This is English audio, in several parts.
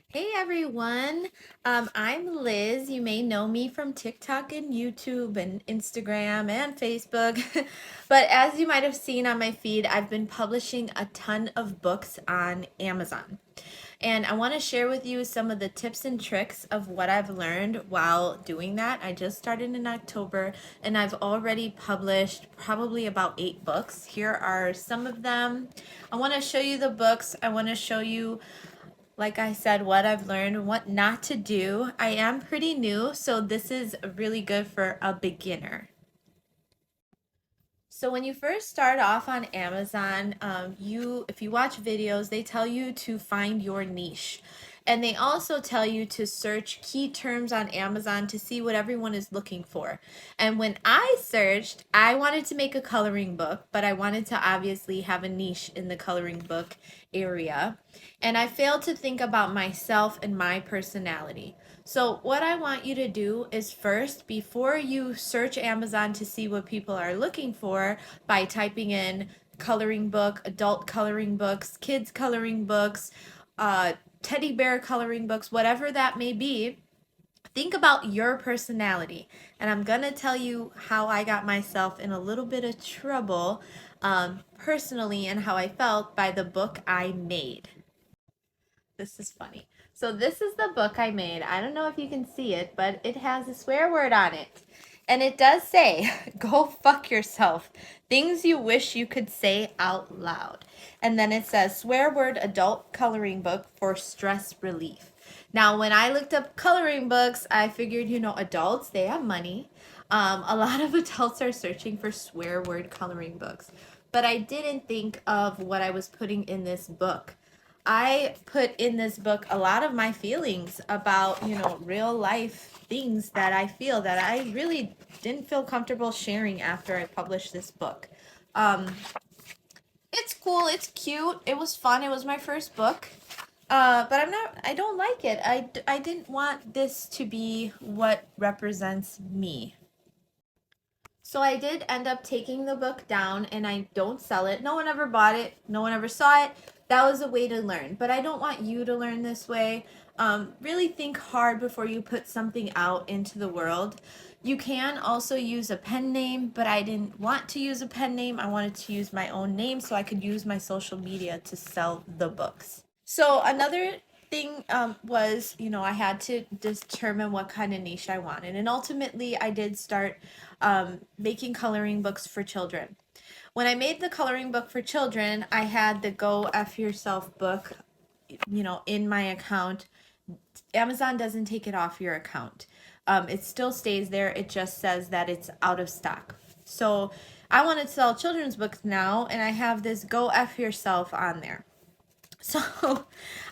Hey everyone, I'm Liz. You may know me from TikTok and YouTube and Instagram and Facebook. But as you might have seen on my feed, I've been publishing a ton of books on Amazon. And I want to share with you some of the tips and tricks of what I've learned while doing that. I just started in October and I've already published probably about 8 books. Here are some of them. I want to show you the books. I want to show you, like I said, what I've learned, what not to do. I am pretty new, so this is really good for a beginner. So when you first start off on Amazon, if you watch videos, they tell you to find your niche. And they also tell you to search key terms on Amazon to see what everyone is looking for. And when I searched, I wanted to make a coloring book, but I wanted to obviously have a niche in the coloring book area. And I failed to think about myself and my personality. So what I want you to do is first, before you search Amazon to see what people are looking for by typing in coloring book, adult coloring books, kids coloring books, teddy bear coloring books, whatever that may be, think about your personality. And I'm going to tell you how I got myself in a little bit of trouble personally and how I felt by the book I made. This is funny. So this is the book I made. I don't know if you can see it, but it has a swear word on it. And it does say, go fuck yourself. Things you wish you could say out loud. And then it says, swear word adult coloring book for stress relief. Now, when I looked up coloring books, I figured, adults, they have money. A lot of adults are searching for swear word coloring books. But I didn't think of what I was putting in this book. I put in this book a lot of my feelings about, real life things that I feel that I really didn't feel comfortable sharing after I published this book. Um, it's cool, it's cute, it was fun, it was my first book. But I don't like it. I didn't want this to be what represents me. So I did end up taking the book down and I don't sell it. No one ever bought it. No one ever saw it. That was a way to learn. But I don't want you to learn this way. Really think hard before you put something out into the world. You can also use a pen name, but I didn't want to use a pen name. I wanted to use my own name so I could use my social media to sell the books. So another thing was, I had to determine what kind of niche I wanted. And ultimately, I did start making coloring books for children. When I made the coloring book for children, I had the Go F Yourself book, in my account. Amazon doesn't take it off your account. It still stays there. It just says that it's out of stock. So I want to sell children's books now, and I have this Go F Yourself on there. So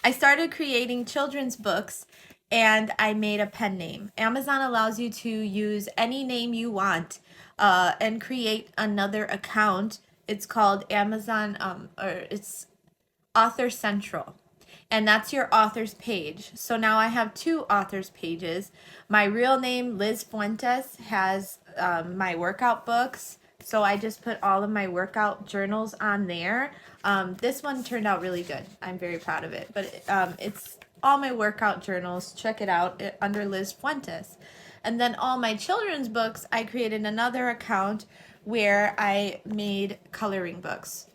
I started creating children's books and I made a pen name. Amazon allows you to use any name you want and create another account. It's called Amazon, or it's Author Central. And that's your author's page. So now I have 2 authors' pages. My real name, Liz Fuentes, has my workout books. So I just put all of my workout journals on there. This one turned out really good. I'm very proud of it. But it's all my workout journals. Check it out under Liz Fuentes. And then all my children's books, I created another account where I made coloring books.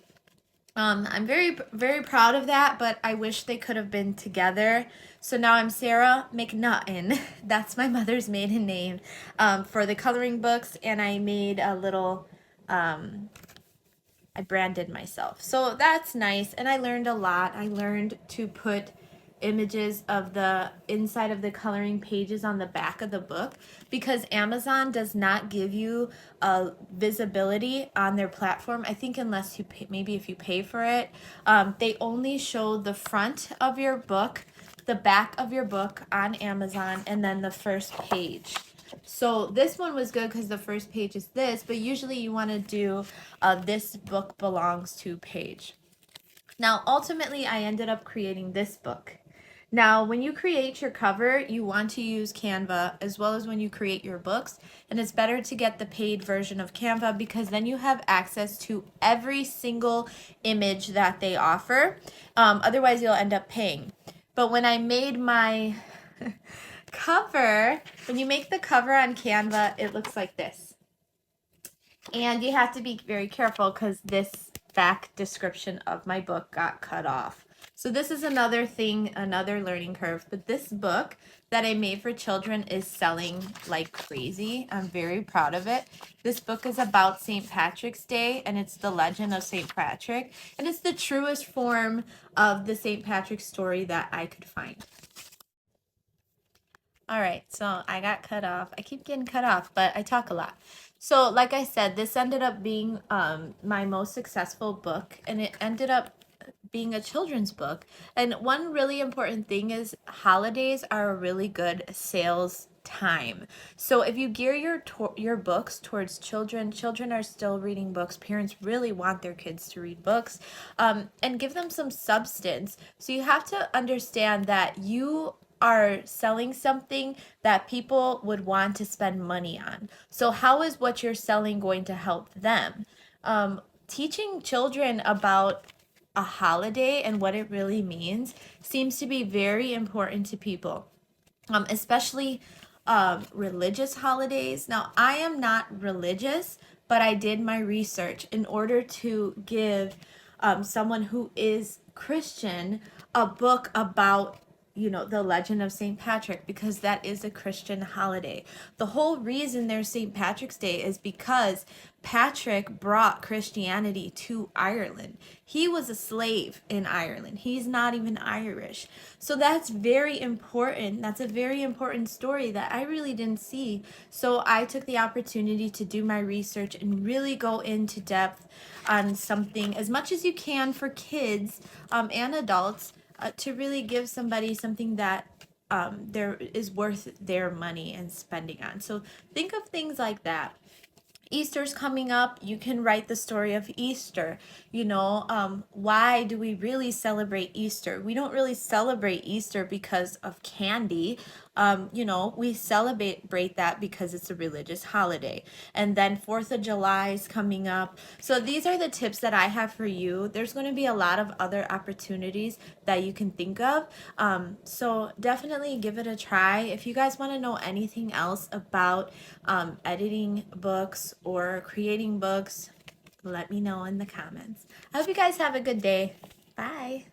I'm very, very proud of that, but I wish they could have been together. So now I'm Sarah McNutton. That's my mother's maiden name for the coloring books, and I made a little, I branded myself. So that's nice, and I learned a lot. I learned to put images of the inside of the coloring pages on the back of the book because Amazon does not give you visibility on their platform. I think unless you pay, maybe if you pay for it, they only show the front of your book, the back of your book on Amazon, and then the first page. So this one was good because the first page is this, but usually you want to do this book belongs to page. Now, ultimately, I ended up creating this book. Now, when you create your cover, you want to use Canva as well as when you create your books. And it's better to get the paid version of Canva because then you have access to every single image that they offer. Otherwise, you'll end up paying. But when I made my cover, when you make the cover on Canva, it looks like this. And you have to be very careful because this back description of my book got cut off. So this is another thing, another learning curve. But this book that I made for children is selling like crazy. I'm very proud of it. This book is about St. Patrick's Day, and it's the legend of St. Patrick. And it's the truest form of the St. Patrick story that I could find. All right, so I got cut off. I keep getting cut off, but I talk a lot. So, like I said, this ended up being my most successful book, and it ended up being a children's book. And one really important thing is holidays are a really good sales time. So if you gear your books towards children, children are still reading books. Parents really want their kids to read books, and give them some substance. So you have to understand that you are selling something that people would want to spend money on. So how is what you're selling going to help them? Teaching children about a holiday and what it really means seems to be very important to people, especially religious holidays. Now, I am not religious, but I did my research in order to give someone who is Christian a book about the legend of St. Patrick, because that is a Christian holiday. The whole reason there's St. Patrick's Day is because Patrick brought Christianity to Ireland. He was a slave in Ireland. He's not even Irish. So that's very important. That's a very important story that I really didn't see. So I took the opportunity to do my research and really go into depth on something as much as you can for kids and adults, to really give somebody something that there is worth their money and spending on. So think of things like that. Easter's coming up. You can write the story of Easter. Why do we really celebrate Easter? We don't really celebrate Easter because of candy. We celebrate that because it's a religious holiday. And then 4th of July is coming up. So these are the tips that I have for you. There's going to be a lot of other opportunities that you can think of. So definitely give it a try. If you guys want to know anything else about editing books or creating books, let me know in the comments. I hope you guys have a good day. Bye.